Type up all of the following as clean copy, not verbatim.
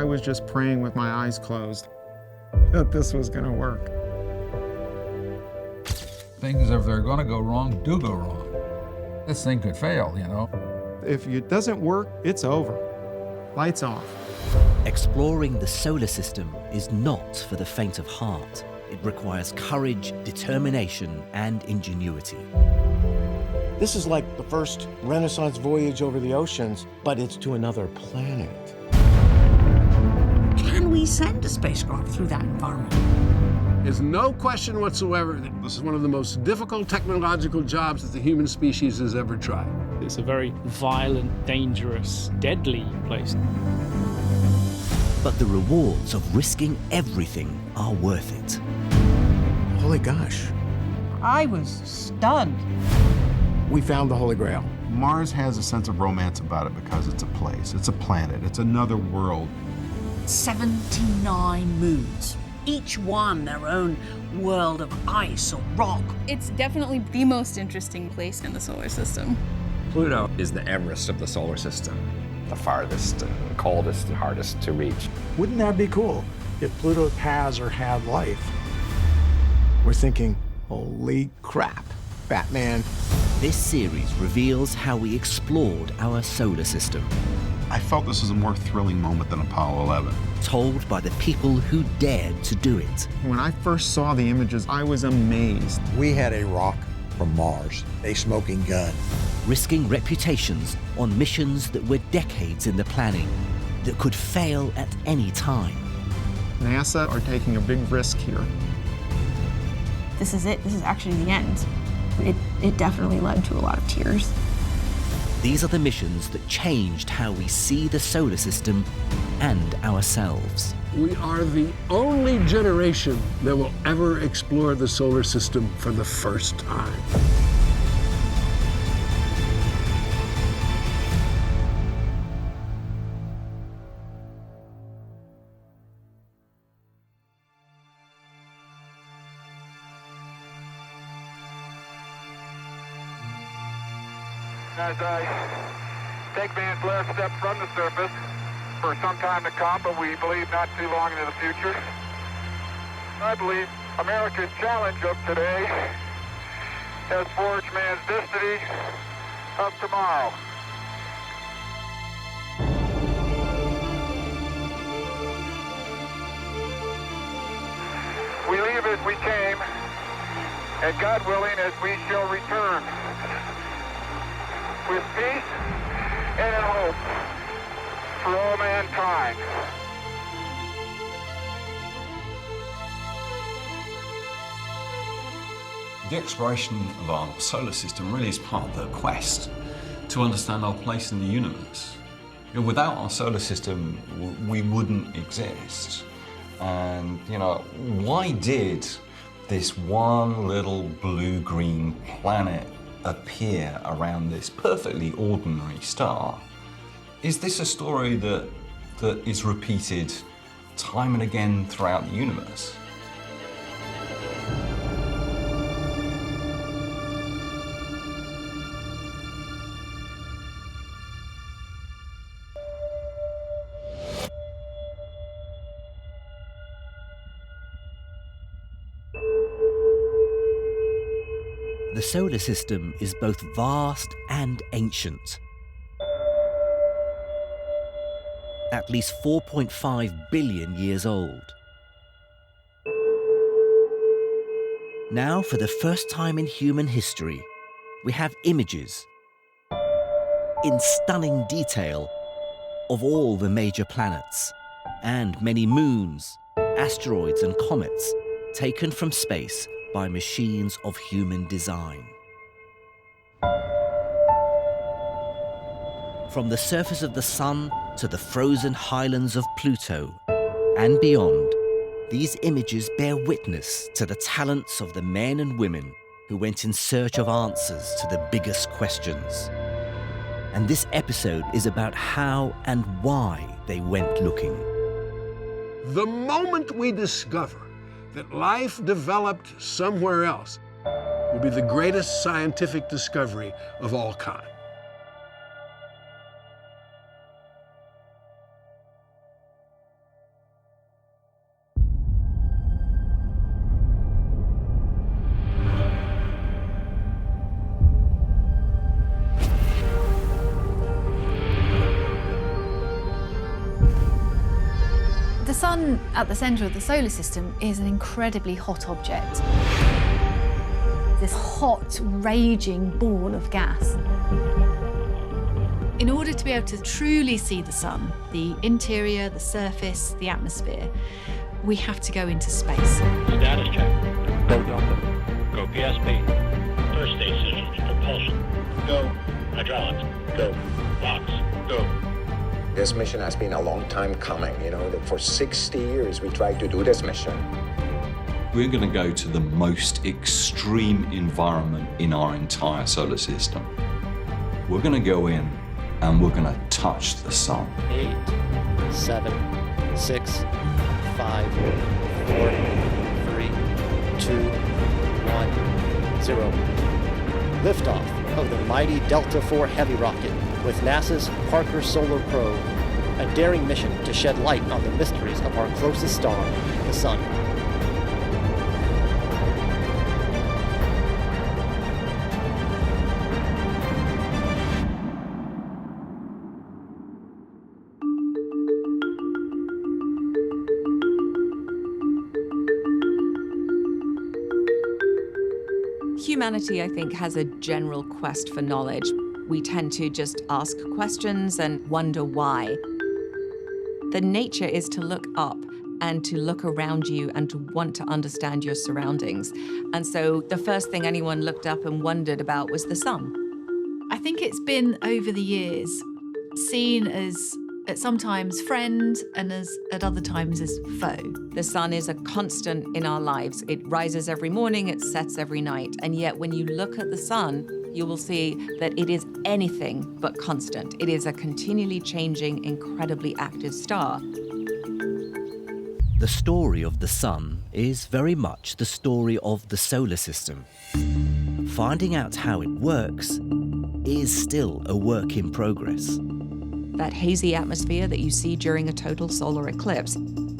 I was just praying with my eyes closed that this was going to work. Things, if they're going to go wrong, do go wrong. This thing could fail, you know. If it doesn't work, it's over. Lights off. Exploring the solar system is not for the faint of heart. It requires courage, determination, and ingenuity. This is like the first Renaissance voyage over the oceans, but it's to another planet. Can we send a spacecraft through that environment? There's no question whatsoever that this is one of the most difficult technological jobs that the human species has ever tried. It's a very violent, dangerous, deadly place. But the rewards of risking everything are worth it. Holy gosh. I was stunned. We found the Holy Grail. Mars has a sense of romance about it because it's a place, it's a planet, it's another world. 79 moons. Each one their own world of ice or rock. It's definitely the most interesting place in the solar system. Pluto is the Everest of the solar system. The farthest and coldest and hardest to reach. Wouldn't that be cool if Pluto has or had life? We're thinking, holy crap, Batman. This series reveals how we explored our solar system. I felt this was a more thrilling moment than Apollo 11. Told by the people who dared to do it. When I first saw the images, I was amazed. We had a rock from Mars, a smoking gun. Risking reputations on missions that were decades in the planning, that could fail at any time. NASA are taking a big risk here. This is it. This is actually the end. It definitely led to a lot of tears. These are the missions that changed how we see the solar system and ourselves. We are the only generation that will ever explore the solar system for the first time. As I take man's last step from the surface for some time to come, but we believe not too long into the future, I believe America's challenge of today has forged man's destiny of tomorrow. We leave as we came, and God willing, as we shall return, with peace and in hope for all mankind. The exploration of our solar system really is part of the quest to understand our place in the universe. You know, without our solar system, we wouldn't exist. And, you know, why did this one little blue-green planet appear around this perfectly ordinary star? Is this a story that is repeated time and again throughout the universe? The solar system is both vast and ancient. At least 4.5 billion years old. Now, for the first time in human history, we have images in stunning detail of all the major planets and many moons, asteroids and comets taken from space by machines of human design. From the surface of the Sun to the frozen highlands of Pluto and beyond, these images bear witness to the talents of the men and women who went in search of answers to the biggest questions. And this episode is about how and why they went looking. The moment we discover that life developed somewhere else will be the greatest scientific discovery of all time. sun at the centre of the solar system is an incredibly hot object. This hot, raging ball of gas. In order to be able to truly see the sun, the interior, the surface, the atmosphere, we have to go into space. Status check. Go Delta. Go PSP. First stage systems propulsion. Go. Hydraulics. Go. Locks. Go. This mission has been a long time coming. You know, for 60 years we tried to do this mission. We're going to go to the most extreme environment in our entire solar system. We're going to go in and we're going to touch the sun. 8, 7, 6, 5, 4, 3, 2, 1, 0. Liftoff of the mighty Delta IV Heavy rocket with NASA's Parker Solar Probe, a daring mission to shed light on the mysteries of our closest star, the sun. Humanity, I think, has a general quest for knowledge. We tend to just ask questions and wonder why. The nature is to look up and to look around you and to want to understand your surroundings. And so the first thing anyone looked up and wondered about was the sun. I think it's been, over the years, seen as at sometimes friend and at other times as foe. The sun is a constant in our lives. It rises every morning, it sets every night. And yet when you look at the sun, you will see that it is anything but constant. It is a continually changing, incredibly active star. The story of the sun is very much the story of the solar system. Finding out how it works is still a work in progress. That hazy atmosphere that you see during a total solar eclipse,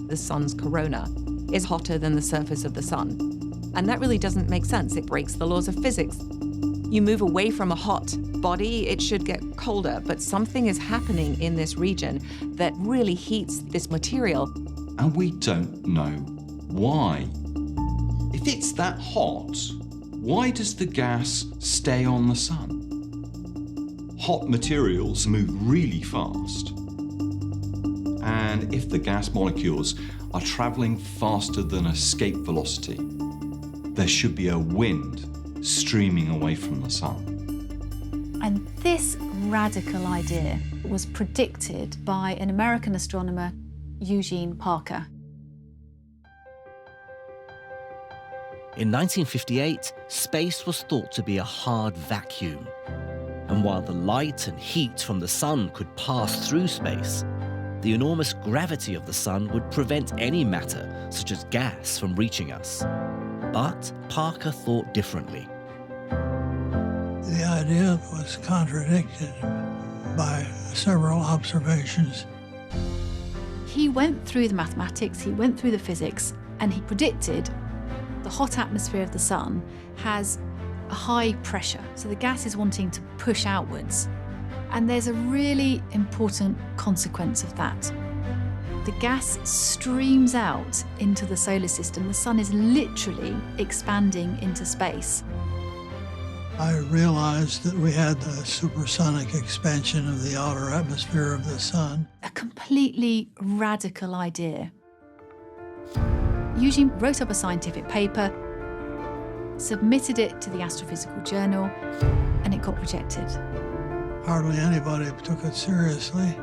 the sun's corona, is hotter than the surface of the sun. And that really doesn't make sense. It breaks the laws of physics. You move away from a hot body, it should get colder, but something is happening in this region that really heats this material. And we don't know why. If it's that hot, why does the gas stay on the sun? Hot materials move really fast. And if the gas molecules are traveling faster than escape velocity, there should be a wind streaming away from the sun. And this radical idea was predicted by an American astronomer, Eugene Parker. In 1958, space was thought to be a hard vacuum. And while the light and heat from the sun could pass through space, the enormous gravity of the sun would prevent any matter, such as gas, from reaching us. But Parker thought differently. The idea was contradicted by several observations. He went through the mathematics, he went through the physics, and he predicted the hot atmosphere of the sun has a high pressure, so the gas is wanting to push outwards. And there's a really important consequence of that. The gas streams out into the solar system. The sun is literally expanding into space. I realized that we had the supersonic expansion of the outer atmosphere of the sun. A completely radical idea. Eugene wrote up a scientific paper, submitted it to the Astrophysical Journal, and it got rejected. Hardly anybody took it seriously.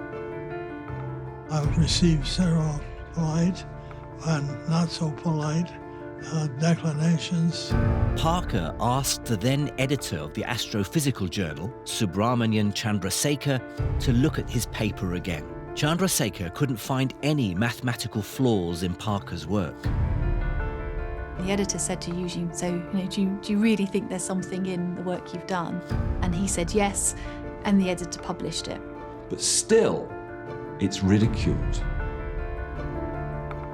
I've received several polite and not so polite declinations. Parker asked the then editor of the Astrophysical Journal, Subramanian Chandrasekhar, to look at his paper again. Chandrasekhar couldn't find any mathematical flaws in Parker's work. The editor said to Eugene, so, do you really think there's something in the work you've done? And he said yes, and the editor published it. But still, it's ridiculed.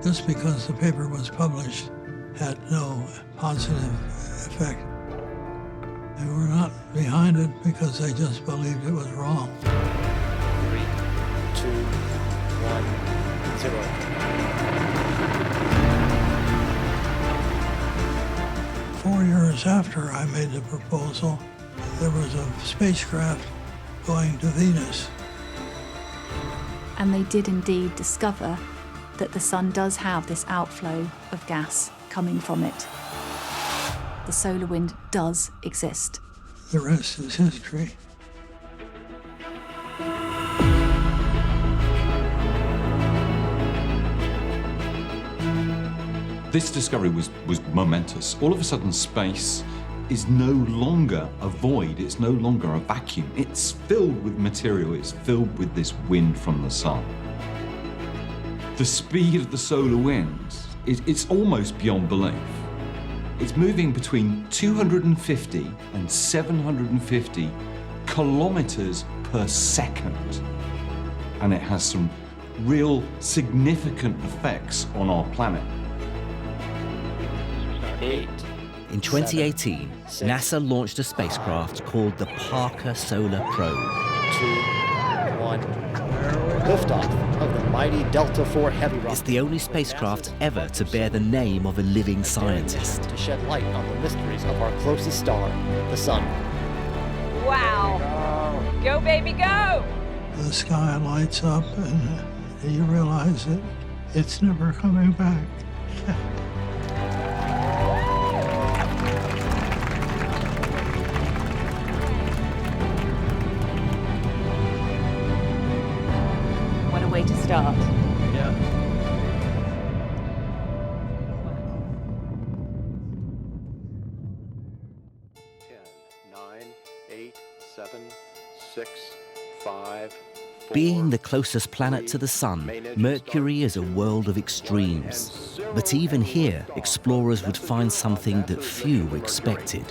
Just because the paper was published had no positive effect. They were not behind it because they just believed it was wrong. 3, 2, 1, 0. years after I made the proposal, there was a spacecraft going to Venus. And they did indeed discover that the sun does have this outflow of gas coming from it. The solar wind does exist. The rest is history. This discovery was momentous. All of a sudden, space is no longer a void, it's no longer a vacuum. It's filled with material, it's filled with this wind from the sun. The speed of the solar wind, it's almost beyond belief. It's moving between 250 and 750 kilometers per second. And it has some real significant effects on our planet. 8. In 2018, NASA launched a spacecraft called the Parker Solar Probe. 2, 1. Liftoff of the mighty Delta IV heavy rocket. It's the only spacecraft ever to bear the name of a living scientist. To shed light on the mysteries of our closest star, the sun. Wow! Go, baby, go! The sky lights up and you realize that it's never coming back. What a way to start. Yeah. Being the closest planet to the sun, Mercury is a world of extremes. But even here, explorers would find something that few expected.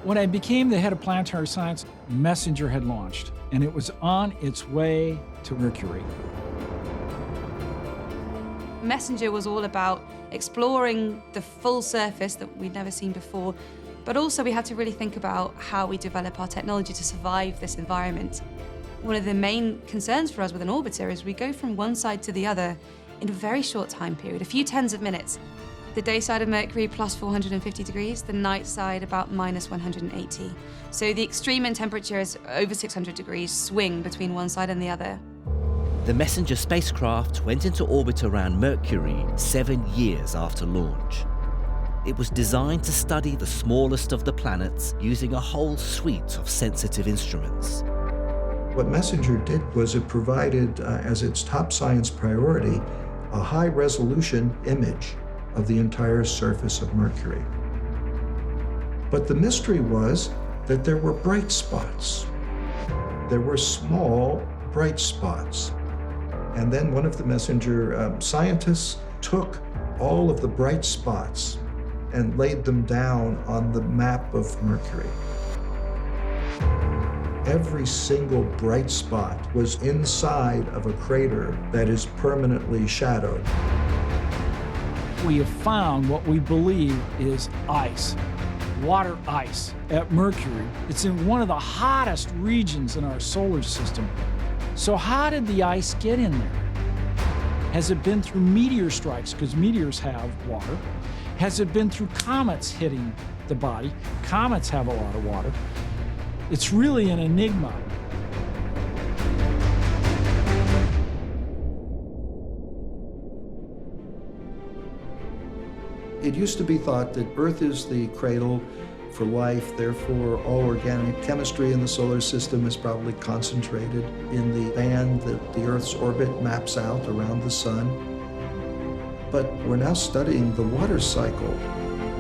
When I became the head of planetary science, Messenger had launched, and it was on its way to Mercury. Messenger was all about exploring the full surface that we'd never seen before, but also we had to really think about how we develop our technology to survive this environment. One of the main concerns for us with an orbiter is we go from one side to the other in a very short time period, a few tens of minutes. The day side of Mercury plus 450 degrees, the night side about minus 180. So the extreme in temperatures over 600 degrees swing between one side and the other. The Messenger spacecraft went into orbit around Mercury 7 years after launch. It was designed to study the smallest of the planets using a whole suite of sensitive instruments. What Messenger did was it provided, as its top science priority, a high-resolution image of the entire surface of Mercury. But the mystery was that there were bright spots. There were small, bright spots. And then one of the Messenger scientists took all of the bright spots and laid them down on the map of Mercury. Every single bright spot was inside of a crater that is permanently shadowed. We have found what we believe is ice, water ice at Mercury. It's in one of the hottest regions in our solar system. So how did the ice get in there? Has it been through meteor strikes, because meteors have water? Has it been through comets hitting the body? Comets have a lot of water. It's really an enigma. It used to be thought that Earth is the cradle for life, therefore all organic chemistry in the solar system is probably concentrated in the band that the Earth's orbit maps out around the sun. But we're now studying the water cycle,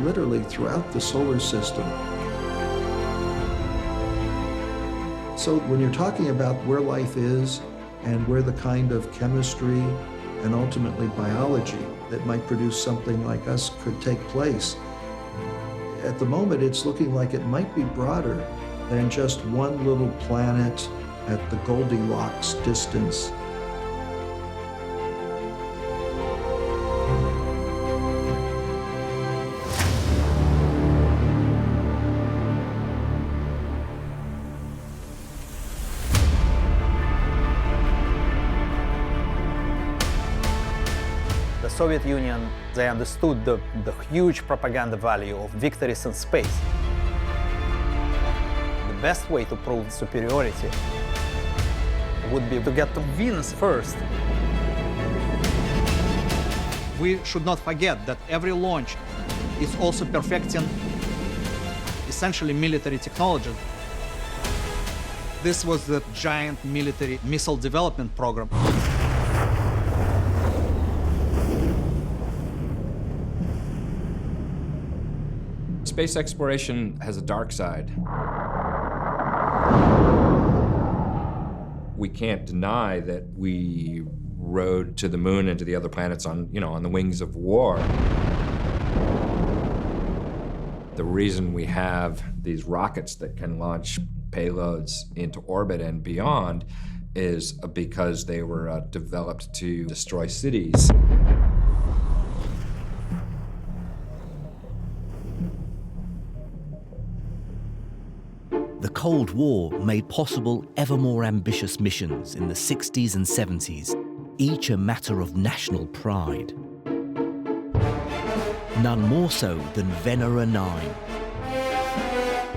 literally throughout the solar system. So when you're talking about where life is and where the kind of chemistry and ultimately biology that might produce something like us could take place, at the moment it's looking like it might be broader than just one little planet at the Goldilocks distance. The Soviet Union, they understood the huge propaganda value of victories in space. The best way to prove superiority would be to get to Venus first. We should not forget that every launch is also perfecting essentially military technology. This was the giant military missile development program. Space exploration has a dark side. We can't deny that we rode to the moon and to the other planets on the wings of war. The reason we have these rockets that can launch payloads into orbit and beyond is because they were developed to destroy cities. The Cold War made possible ever more ambitious missions in the 60s and 70s, each a matter of national pride. None more so than Venera 9.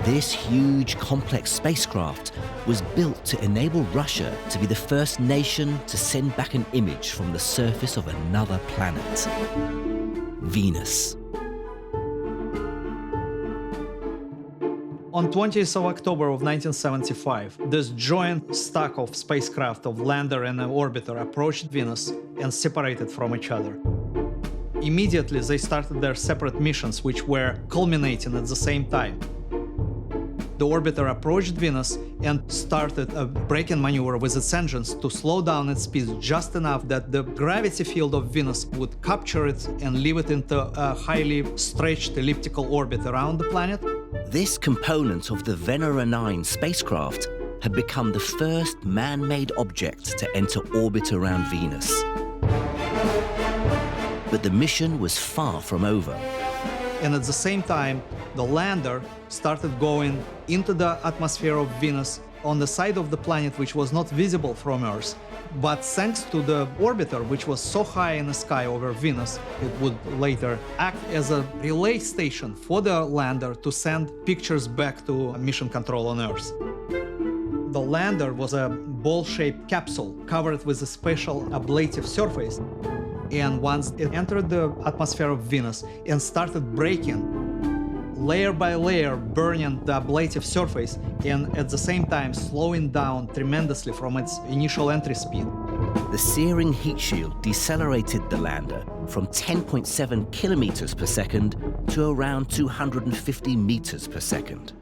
This huge, complex spacecraft was built to enable Russia to be the first nation to send back an image from the surface of another planet, Venus. On 20th of October of 1975, this joint stack of spacecraft of lander and an orbiter approached Venus and separated from each other. Immediately, they started their separate missions, which were culminating at the same time. The orbiter approached Venus and started a braking maneuver with its engines to slow down its speed just enough that the gravity field of Venus would capture it and leave it into a highly stretched elliptical orbit around the planet. This component of the Venera 9 spacecraft had become the first man-made object to enter orbit around Venus. But the mission was far from over. And at the same time, the lander started going into the atmosphere of Venus on the side of the planet which was not visible from Earth. But thanks to the orbiter, which was so high in the sky over Venus, it would later act as a relay station for the lander to send pictures back to mission control on Earth. The lander was a ball-shaped capsule covered with a special ablative surface. And once it entered the atmosphere of Venus and started braking, layer by layer burning the ablative surface and at the same time slowing down tremendously from its initial entry speed. The searing heat shield decelerated the lander from 10.7 kilometers per second to around 250 meters per second.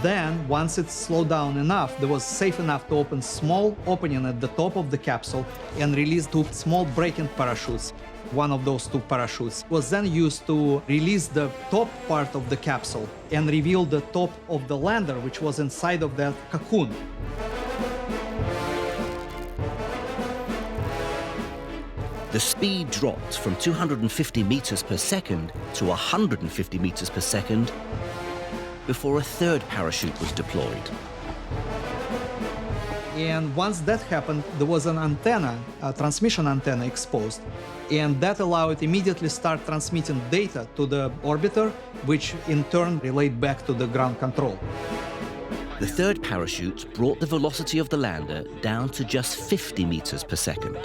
Then, once it slowed down enough, it was safe enough to open small opening at the top of the capsule and release two small braking parachutes. One of those two parachutes was then used to release the top part of the capsule and reveal the top of the lander, which was inside of that cocoon. The speed dropped from 250 meters per second to 150 meters per second before a third parachute was deployed. And once that happened, there was an antenna, a transmission antenna exposed, and that allowed it immediately start transmitting data to the orbiter, which in turn relayed back to the ground control. The third parachute brought the velocity of the lander down to just 50 meters per second.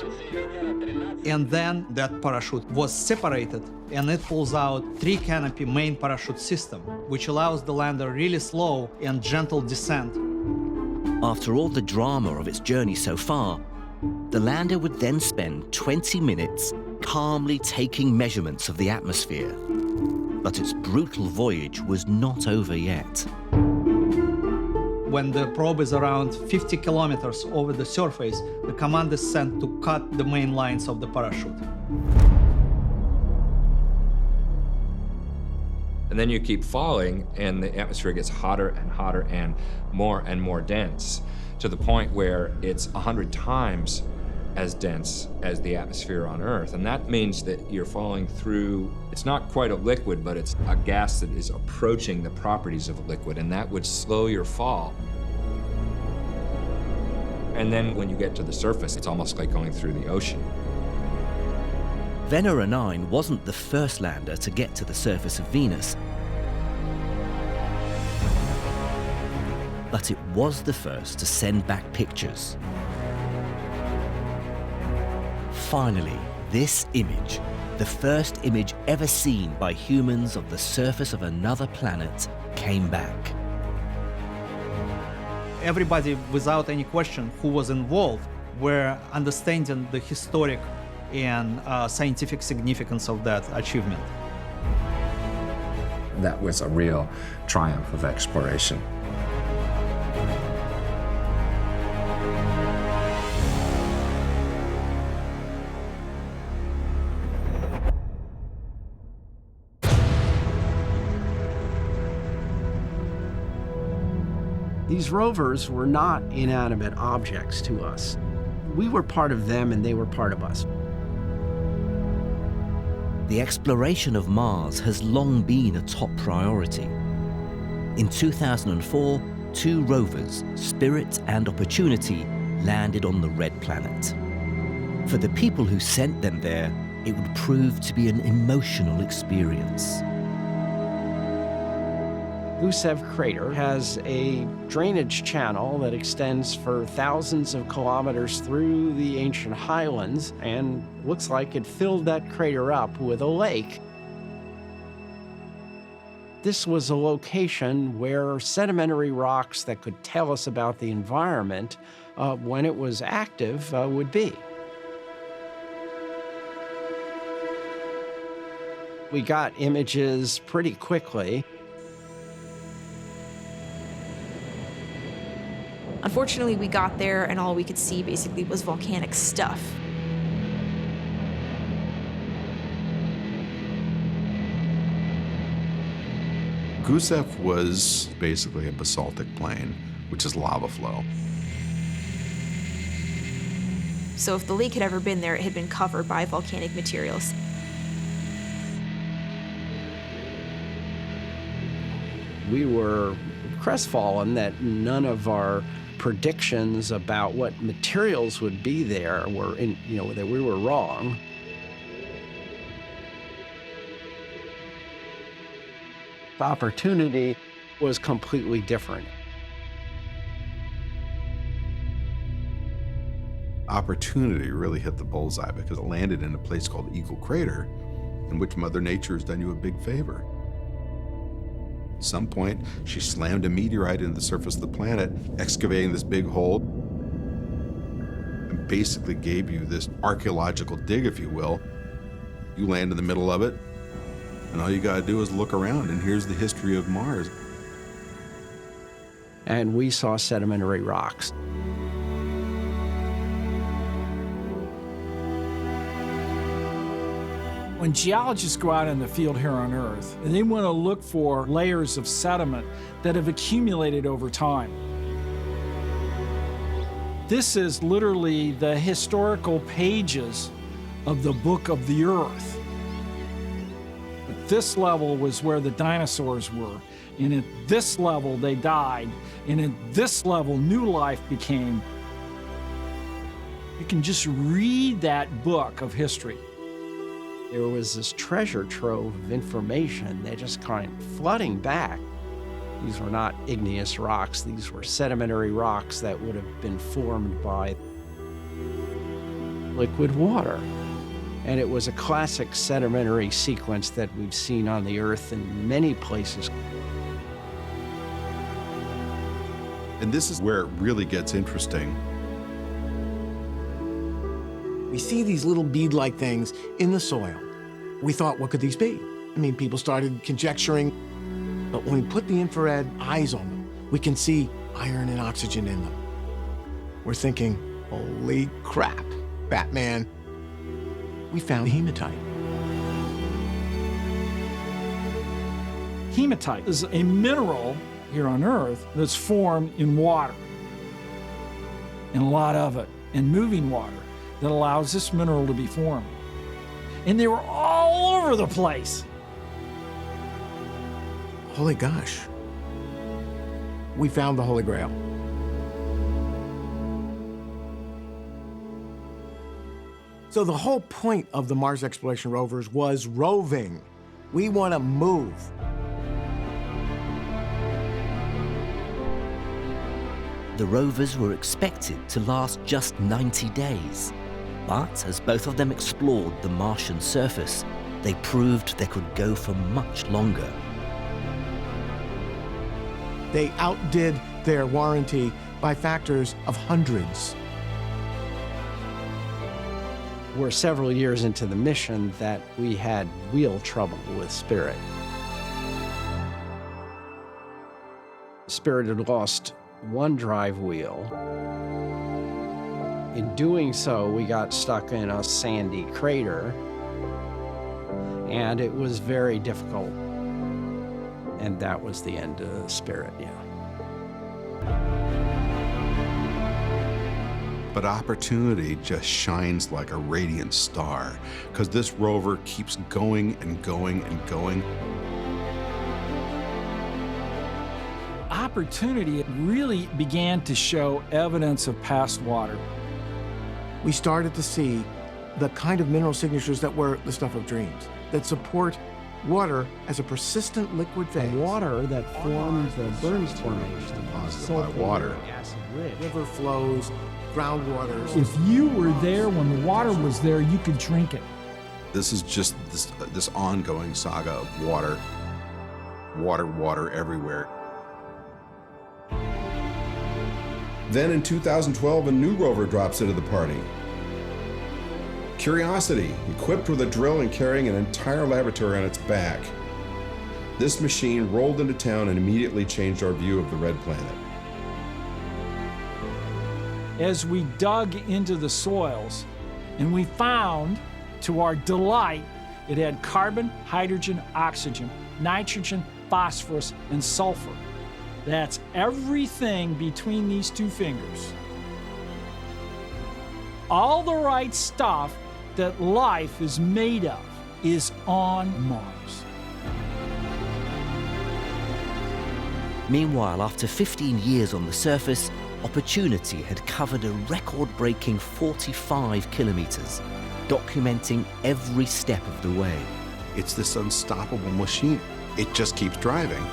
And then that parachute was separated, and it pulls out three-canopy main parachute system, which allows the lander really slow and gentle descent. After all the drama of its journey so far, the lander would then spend 20 minutes calmly taking measurements of the atmosphere. But its brutal voyage was not over yet. When the probe is around 50 kilometers over the surface, the command is sent to cut the main lines of the parachute. And then you keep falling, and the atmosphere gets hotter and more dense, to the point where it's 100 times as dense as the atmosphere on Earth. And that means that you're falling through, it's not quite a liquid, but it's a gas that is approaching the properties of a liquid, and that would slow your fall. And then when you get to the surface, it's almost like going through the ocean. Venera 9 wasn't the first lander to get to the surface of Venus, but it was the first to send back pictures. Finally, this image, the first image ever seen by humans of the surface of another planet, came back. Everybody, without any question, who was involved were understanding the historic and scientific significance of that achievement. That was a real triumph of exploration. These rovers were not inanimate objects to us. We were part of them and they were part of us. The exploration of Mars has long been a top priority. In 2004, 2 rovers, Spirit and Opportunity, landed on the Red Planet. For the people who sent them there, it would prove to be an emotional experience. Gusev crater has a drainage channel that extends for thousands of kilometers through the ancient highlands and looks like it filled that crater up with a lake. This was a location where sedimentary rocks that could tell us about the environment when it was active would be. We got images pretty quickly. Unfortunately, we got there and all we could see basically was volcanic stuff. Gusev was basically a basaltic plain, which is lava flow. So if the lake had ever been there, it had been covered by volcanic materials. We were crestfallen that none of our predictions about what materials would be there were that we were wrong. The opportunity was completely different. Opportunity really hit the bullseye because it landed in a place called Eagle Crater, in which Mother Nature has done you a big favor. At some point, she slammed a meteorite into the surface of the planet, excavating this big hole, and basically gave you this archaeological dig, if you will. You land in the middle of it, and all you gotta do is look around, and here's the history of Mars. And we saw sedimentary rocks. When geologists go out in the field here on Earth, they want to look for layers of sediment that have accumulated over time. This is literally the historical pages of the book of the Earth. At this level was where the dinosaurs were, and at this level they died, and at this level new life became. You can just read that book of history. There was this treasure trove of information that just kind of flooding back. These were not igneous rocks. These were sedimentary rocks that would have been formed by liquid water. And it was a classic sedimentary sequence that we've seen on the Earth in many places. And this is where it really gets interesting. We see these little bead-like things in the soil. We thought, what could these be? I mean, people started conjecturing. But when we put the infrared eyes on them, we can see iron and oxygen in them. We're thinking, holy crap, Batman. We found hematite. Hematite is a mineral here on Earth that's formed in water, and a lot of it, and moving water, that allows this mineral to be formed. And they were all over the place. Holy gosh. We found the Holy Grail. So the whole point of the Mars exploration rovers was roving. We want to move. The rovers were expected to last just 90 days. But as both of them explored the Martian surface, they proved they could go for much longer. They outdid their warranty by factors of hundreds. We're several years into the mission that we had real trouble with Spirit. Spirit had lost one drive wheel. In doing so, we got stuck in a sandy crater, and it was very difficult. And that was the end of Spirit, yeah. But opportunity just shines like a radiant star, because this rover keeps going and going and going. Opportunity really began to show evidence of past water. We started to see the kind of mineral signatures that were the stuff of dreams, that support water as a persistent liquid phase. Water that forms the Burns Formation, deposited by water. Acid-rich. River flows, groundwaters. If you were there when the water was there, you could drink it. This is just this ongoing saga of water, water, water everywhere. Then in 2012, a new rover drops into the party. Curiosity, equipped with a drill and carrying an entire laboratory on its back. This machine rolled into town and immediately changed our view of the red planet. As we dug into the soils, and we found, to our delight, it had carbon, hydrogen, oxygen, nitrogen, phosphorus, and sulfur. That's everything between these two fingers. All the right stuff that life is made of is on Mars. Meanwhile, after 15 years on the surface, Opportunity had covered a record-breaking 45 kilometers, documenting every step of the way. It's this unstoppable machine. It just keeps driving.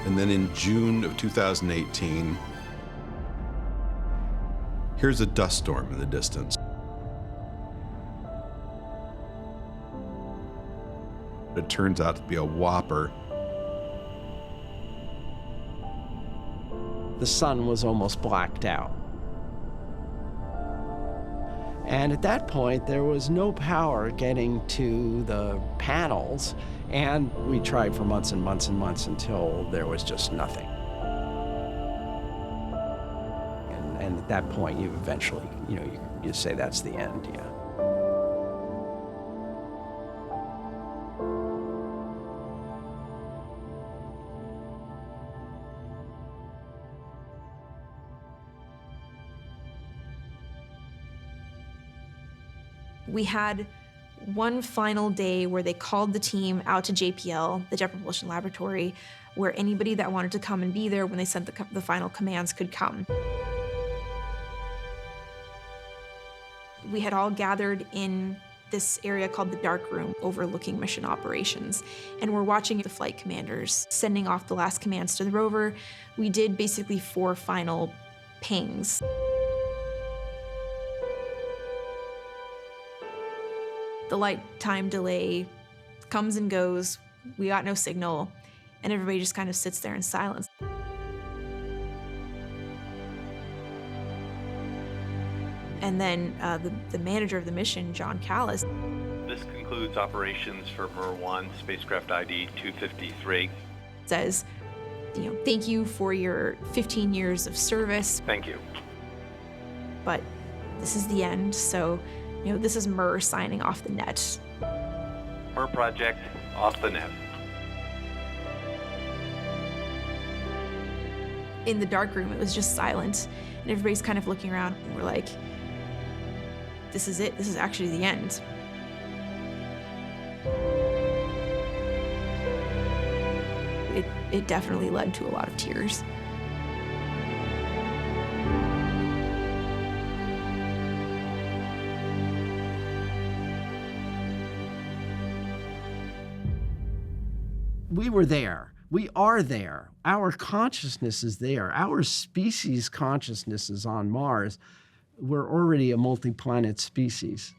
And then in June of 2018, here's a dust storm in the distance. It turns out to be a whopper. The sun was almost blacked out. And at that point, there was no power getting to the panels, and we tried for months and months and months until there was just nothing. And at that point, you eventually, you say that's the end, yeah. We had one final day where they called the team out to JPL, the Jet Propulsion Laboratory, where anybody that wanted to come and be there when they sent the final commands could come. We had all gathered in this area called the Dark Room, overlooking mission operations, and we're watching the flight commanders sending off the last commands to the rover. We did basically 4 final pings. The light time delay comes and goes. We got no signal, and everybody just kind of sits there in silence. And then the manager of the mission, John Callis. This concludes operations for MER-1, spacecraft ID 253. Says, thank you for your 15 years of service. Thank you. But this is the end, so this is MER signing off the net. MER project off the net. In the dark room, it was just silent, and everybody's kind of looking around, and we're like, this is it. This is actually the end. It definitely led to a lot of tears. We were there. We are there. Our consciousness is there. Our species consciousness is on Mars. We're already a multi-planet species.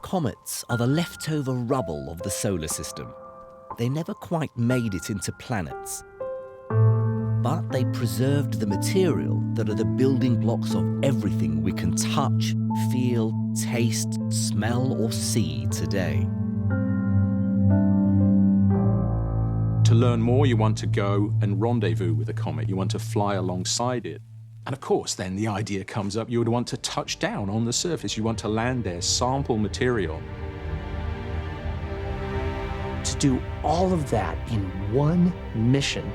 Comets are the leftover rubble of the solar system. They never quite made it into planets. But they preserved the material that are the building blocks of everything we can touch, feel, taste, smell, or see today. To learn more, you want to go and rendezvous with a comet. You want to fly alongside it. And of course, then the idea comes up, you would want to touch down on the surface. You want to land there, sample material. To do all of that in one mission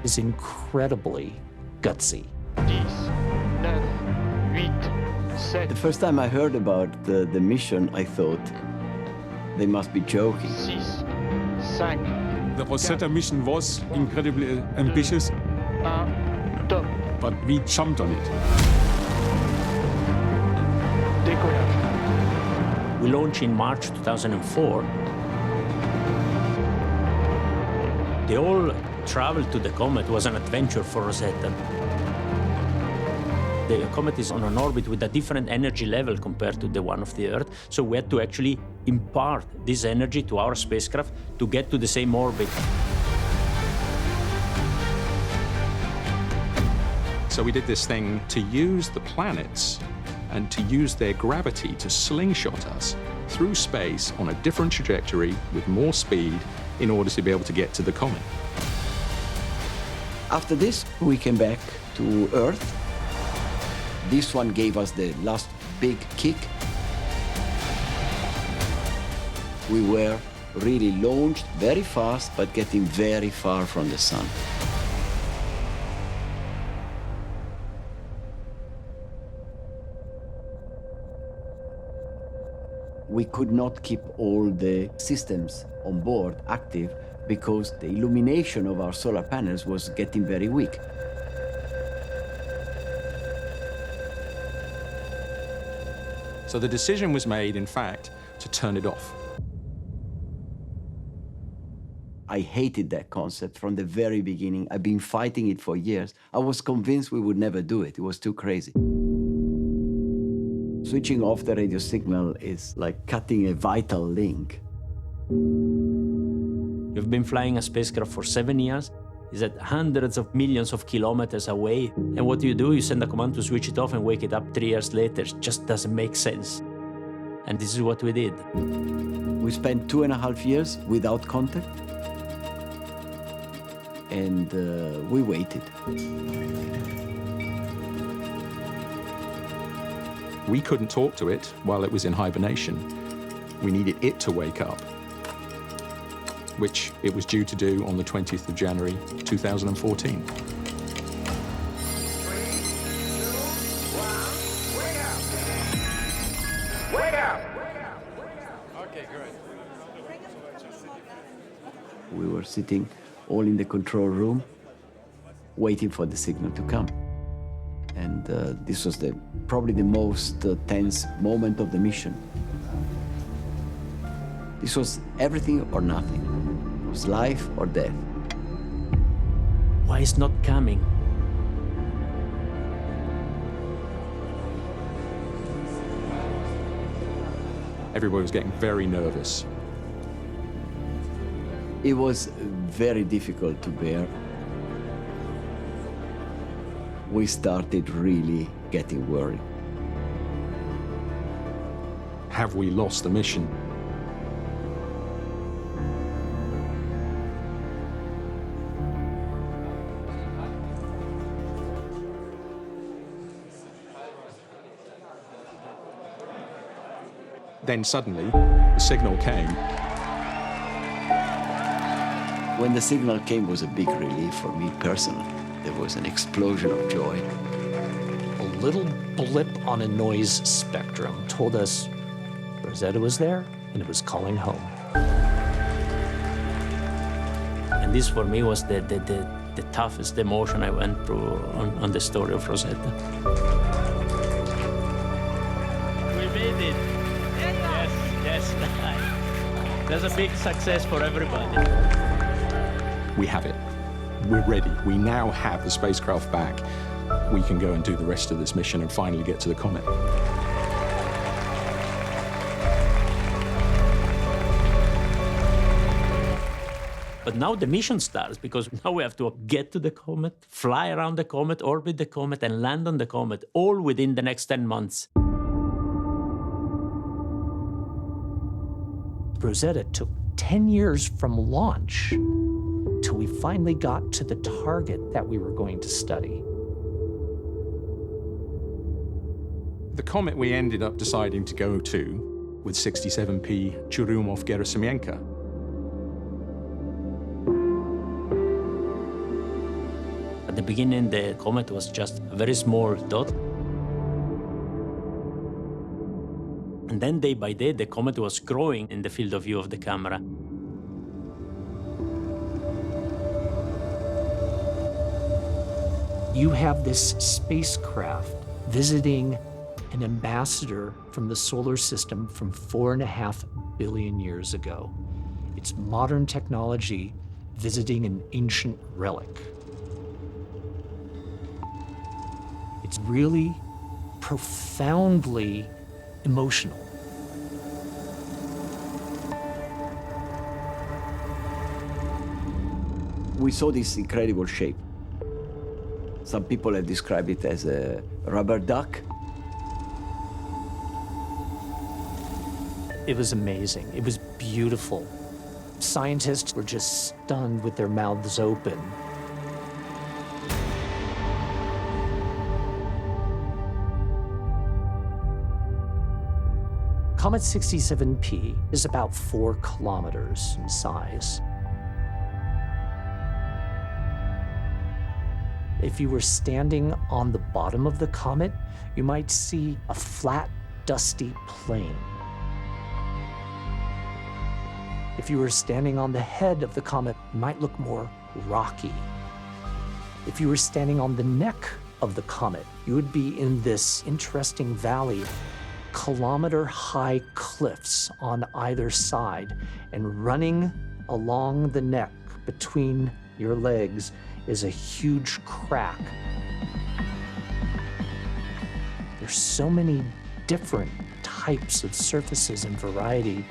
is incredibly gutsy. The first time I heard about the mission, I thought they must be joking. The Rosetta mission was incredibly ambitious, but we jumped on it. We launched in March 2004. The whole travel to the comet was an adventure for Rosetta. The comet is on an orbit with a different energy level compared to the one of the Earth, so we had to actually impart this energy to our spacecraft to get to the same orbit. So we did this thing to use the planets and to use their gravity to slingshot us through space on a different trajectory with more speed in order to be able to get to the comet. After this, we came back to Earth. This one gave us the last big kick. We were really launched very fast, but getting very far from the sun. We could not keep all the systems on board active because the illumination of our solar panels was getting very weak. So the decision was made, in fact, to turn it off. I hated that concept from the very beginning. I've been fighting it for years. I was convinced we would never do it. It was too crazy. Switching off the radio signal is like cutting a vital link. You've been flying a spacecraft for 7 years. It's at hundreds of millions of kilometers away. And what do? You send a command to switch it off and wake it up 3 years later. It just doesn't make sense. And this is what we did. We spent 2.5 years without contact. And we waited. We couldn't talk to it while it was in hibernation. We needed it to wake up, which it was due to do on the 20th of January, 2014. Wake up! Okay, great. We were sitting all in the control room, waiting for the signal to come. And this was probably the most tense moment of the mission. This was everything or nothing. It was life or death. Why is not coming? Everybody was getting very nervous. It was very difficult to bear. We started really getting worried. Have we lost the mission? Then suddenly, the signal came. When the signal came, it was a big relief for me personally. There was an explosion of joy. A little blip on a noise spectrum told us Rosetta was there and it was calling home. And this for me was the the toughest emotion I went through on the story of Rosetta. We made it. Yes. That's a big success for everybody. We have it. We're ready. We now have the spacecraft back. We can go and do the rest of this mission and finally get to the comet. But now the mission starts, because now we have to get to the comet, fly around the comet, orbit the comet, and land on the comet, all within the next 10 months. Rosetta took 10 years from launch till we finally got to the target that we were going to study. The comet we ended up deciding to go to with 67P Churyumov-Gerasimenko. At the beginning, the comet was just a very small dot. And then day by day, the comet was growing in the field of view of the camera. You have this spacecraft visiting an ambassador from the solar system from 4.5 billion years ago. It's modern technology visiting an ancient relic. It's really profoundly emotional. We saw this incredible shape. Some people have described it as a rubber duck. It was amazing. It was beautiful. Scientists were just stunned with their mouths open. Comet 67P is about 4 kilometers in size. If you were standing on the bottom of the comet, you might see a flat, dusty plain. If you were standing on the head of the comet, it might look more rocky. If you were standing on the neck of the comet, you would be in this interesting valley, kilometer-high cliffs on either side, and running along the neck between your legs is a huge crack. There's so many different types of surfaces and variety.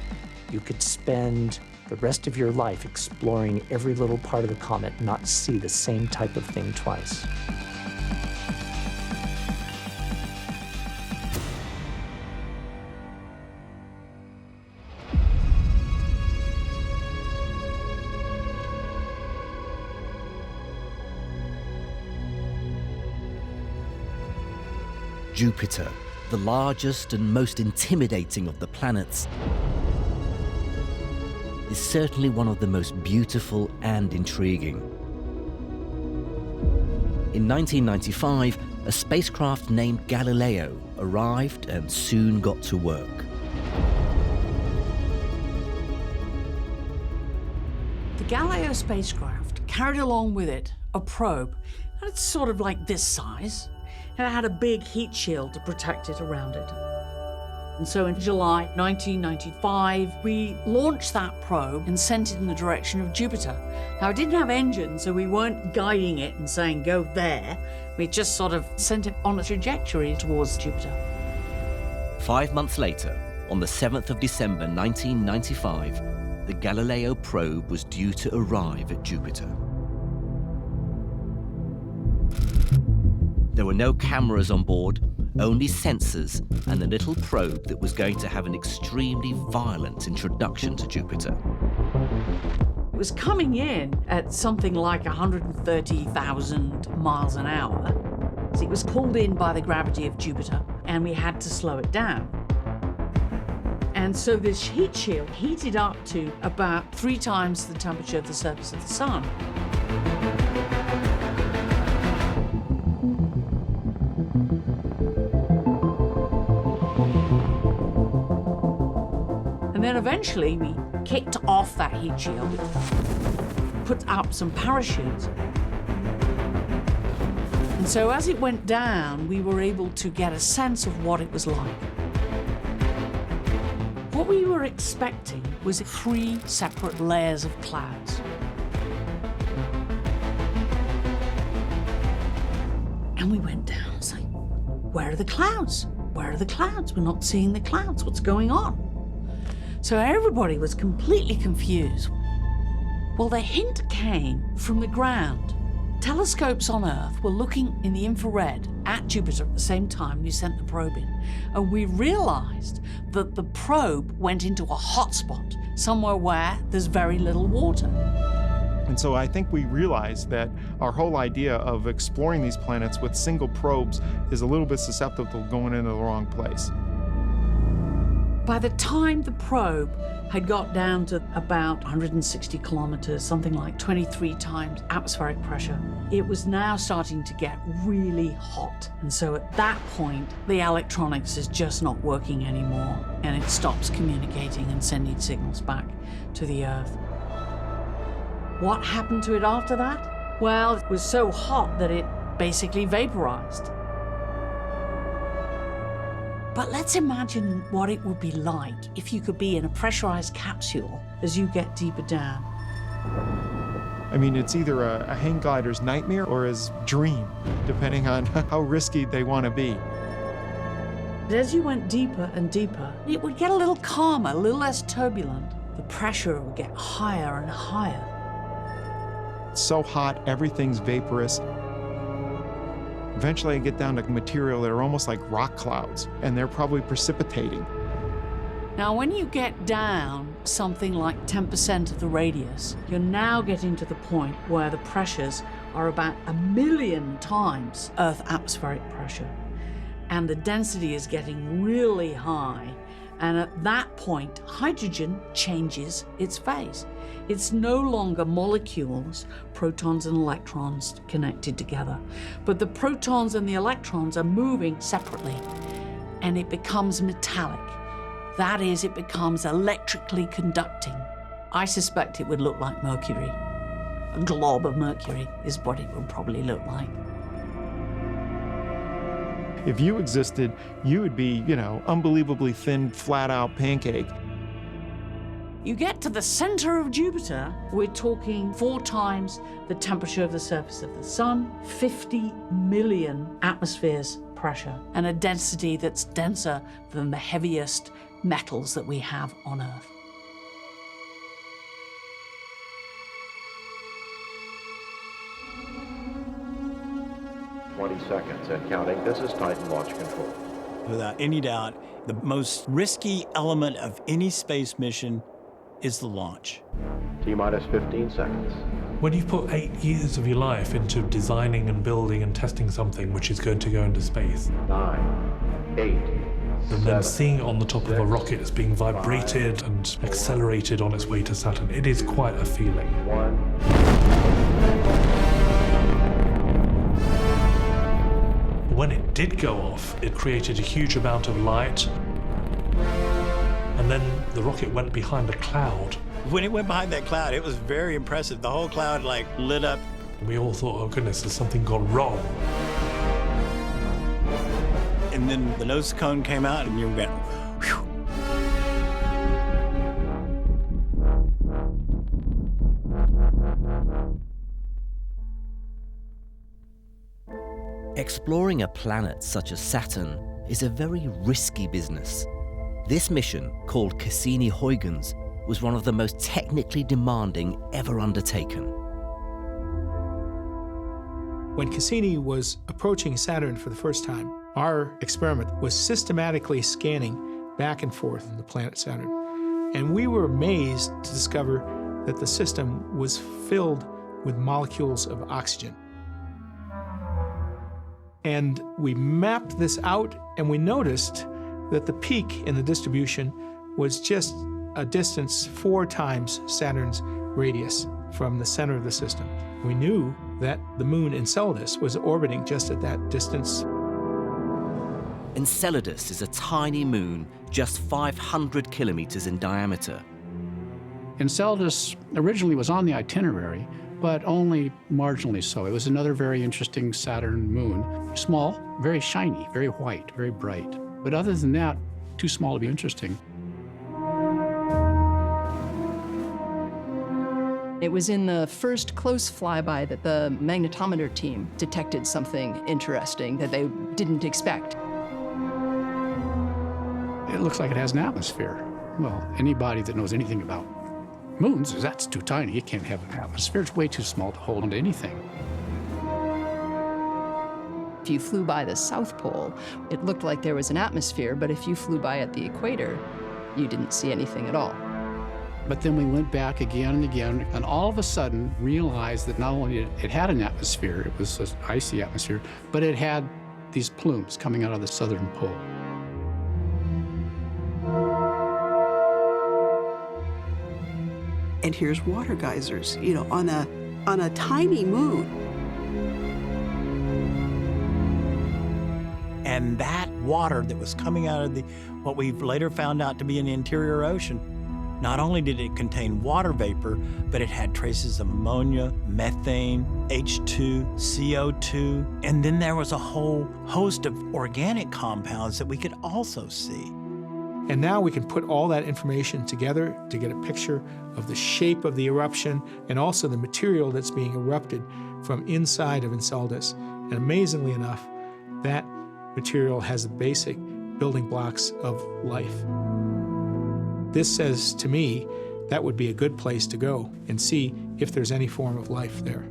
You could spend the rest of your life exploring every little part of the comet and not see the same type of thing twice. Jupiter, the largest and most intimidating of the planets, is certainly one of the most beautiful and intriguing. In 1995, a spacecraft named Galileo arrived and soon got to work. The Galileo spacecraft carried along with it a probe, and it's sort of like this size, and it had a big heat shield to protect it around it. And so in July 1995, we launched that probe and sent it in the direction of Jupiter. Now, it didn't have engines, so we weren't guiding it and saying, go there. We just sort of sent it on a trajectory towards Jupiter. 5 months later, on the 7th of December 1995, the Galileo probe was due to arrive at Jupiter. There were no cameras on board, only sensors and a little probe that was going to have an extremely violent introduction to Jupiter. It was coming in at something like 130,000 miles an hour. So it was pulled in by the gravity of Jupiter, and we had to slow it down. And so this heat shield heated up to about 3 times the temperature of the surface of the Sun. And then eventually we kicked off that heat shield, put up some parachutes, so as it went down, we were able to get a sense of what it was like. What we were expecting was 3 separate layers of clouds. And we went down, it's like, where are the clouds? Where are the clouds? We're not seeing the clouds. What's going on? So everybody was completely confused. Well, the hint came from the ground. Telescopes on Earth were looking in the infrared at Jupiter at the same time we sent the probe in. And we realized that the probe went into a hot spot, somewhere where there's very little water. And so I think we realized that our whole idea of exploring these planets with single probes is a little bit susceptible to going into the wrong place. By the time the probe had got down to about 160 kilometers, something like 23 times atmospheric pressure, it was now starting to get really hot. And so at that point, the electronics is just not working anymore, and it stops communicating and sending signals back to the Earth. What happened to it after that? Well, it was so hot that it basically vaporized. But let's imagine what it would be like if you could be in a pressurized capsule as you get deeper down. I mean, it's either a hang glider's nightmare or his dream, depending on how risky they want to be. As you went deeper and deeper, it would get a little calmer, a little less turbulent. The pressure would get higher and higher. It's so hot, everything's vaporous. Eventually I get down to material that are almost like rock clouds, and they're probably precipitating. Now, when you get down something like 10% of the radius, you're now getting to the point where the pressures are about 1,000,000 times Earth atmospheric pressure. And the density is getting really high. And at that point, hydrogen changes its phase. It's no longer molecules, protons and electrons connected together, but the protons and the electrons are moving separately, and it becomes metallic. That is, it becomes electrically conducting. I suspect it would look like Mercury. A glob of Mercury is what it would probably look like. If you existed, you would be, unbelievably thin, flat-out pancake. You get to the center of Jupiter, we're talking 4 times the temperature of the surface of the Sun, 50 million atmospheres pressure, and a density that's denser than the heaviest metals that we have on Earth. Seconds and counting. This is Titan Launch Control. Without any doubt, the most risky element of any space mission is the launch. T-minus 15 seconds. When you've put 8 years of your life into designing and building and testing something which is going to go into space, 9, 8, and then seeing it on the top of a rocket that's being vibrated and accelerated on its way to Saturn, it is quite a feeling. 1. When it did go off, it created a huge amount of light, and then the rocket went behind a cloud. When it went behind that cloud, it was very impressive. The whole cloud lit up. We all thought, oh goodness, has something gone wrong? And then the nose cone came out and you went, whew. Exploring a planet such as Saturn is a very risky business. This mission, called Cassini-Huygens, was one of the most technically demanding ever undertaken. When Cassini was approaching Saturn for the first time, our experiment was systematically scanning back and forth the planet Saturn. And we were amazed to discover that the system was filled with molecules of oxygen. And we mapped this out, and we noticed that the peak in the distribution was just a distance 4 times Saturn's radius from the center of the system. We knew that the moon Enceladus was orbiting just at that distance. Enceladus is a tiny moon just 500 kilometers in diameter. Enceladus originally was on the itinerary, but only marginally so. It was another very interesting Saturn moon. Small, very shiny, very white, very bright. But other than that, too small to be interesting. It was in the first close flyby that the magnetometer team detected something interesting that they didn't expect. It looks like it has an atmosphere. Well, anybody that knows anything about moons says that's too tiny. It can't have an atmosphere. It's way too small to hold onto anything. If you flew by the South Pole, it looked like there was an atmosphere, but if you flew by at the equator, you didn't see anything at all. But then we went back again and again, and all of a sudden realized that not only it had an atmosphere, it was an icy atmosphere, but it had these plumes coming out of the southern pole. And here's water geysers, you know, on a tiny moon. And that water that was coming out of what we've later found out to be an interior ocean, not only did it contain water vapor, but it had traces of ammonia, methane, H2, CO2, and then there was a whole host of organic compounds that we could also see. And now we can put all that information together to get a picture of the shape of the eruption and also the material that's being erupted from inside of Enceladus. And amazingly enough, that material has the basic building blocks of life. This says to me that would be a good place to go and see if there's any form of life there.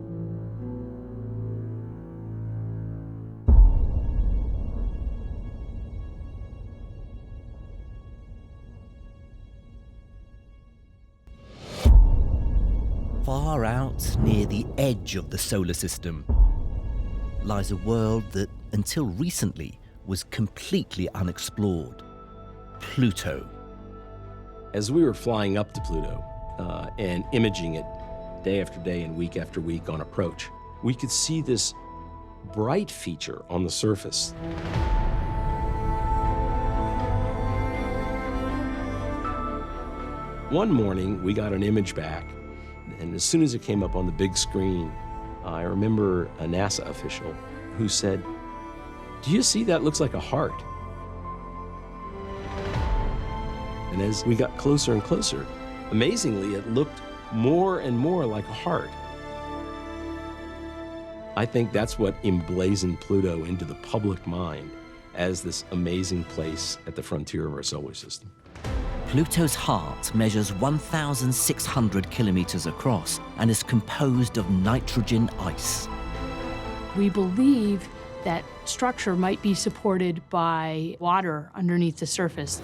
Far out near the edge of the solar system lies a world that, until recently, was completely unexplored: Pluto. As we were flying up to Pluto and imaging it day after day and week after week on approach, we could see this bright feature on the surface. One morning, we got an image back, and as soon as it came up on the big screen, I remember a NASA official who said, "Do you see that? Looks like a heart." And as we got closer and closer, amazingly, it looked more and more like a heart. I think that's what emblazoned Pluto into the public mind as this amazing place at the frontier of our solar system. Pluto's heart measures 1,600 kilometers across and is composed of nitrogen ice. We believe that structure might be supported by water underneath the surface.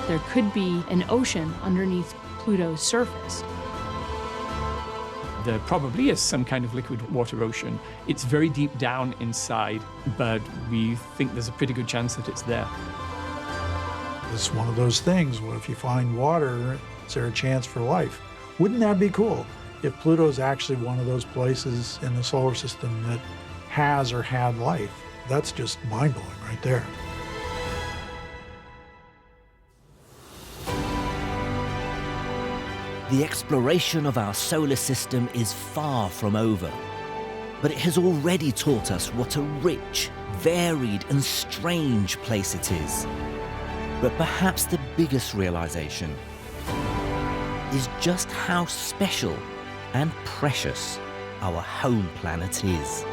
There could be an ocean underneath Pluto's surface. There probably is some kind of liquid water ocean. It's very deep down inside, but we think there's a pretty good chance that it's there. It's one of those things, what if you find water, is there a chance for life? Wouldn't that be cool if Pluto's actually one of those places in the solar system that has or had life? That's just mind-blowing right there. The exploration of our solar system is far from over, but it has already taught us what a rich, varied, and strange place it is. But perhaps the biggest realization is just how special and precious our home planet is.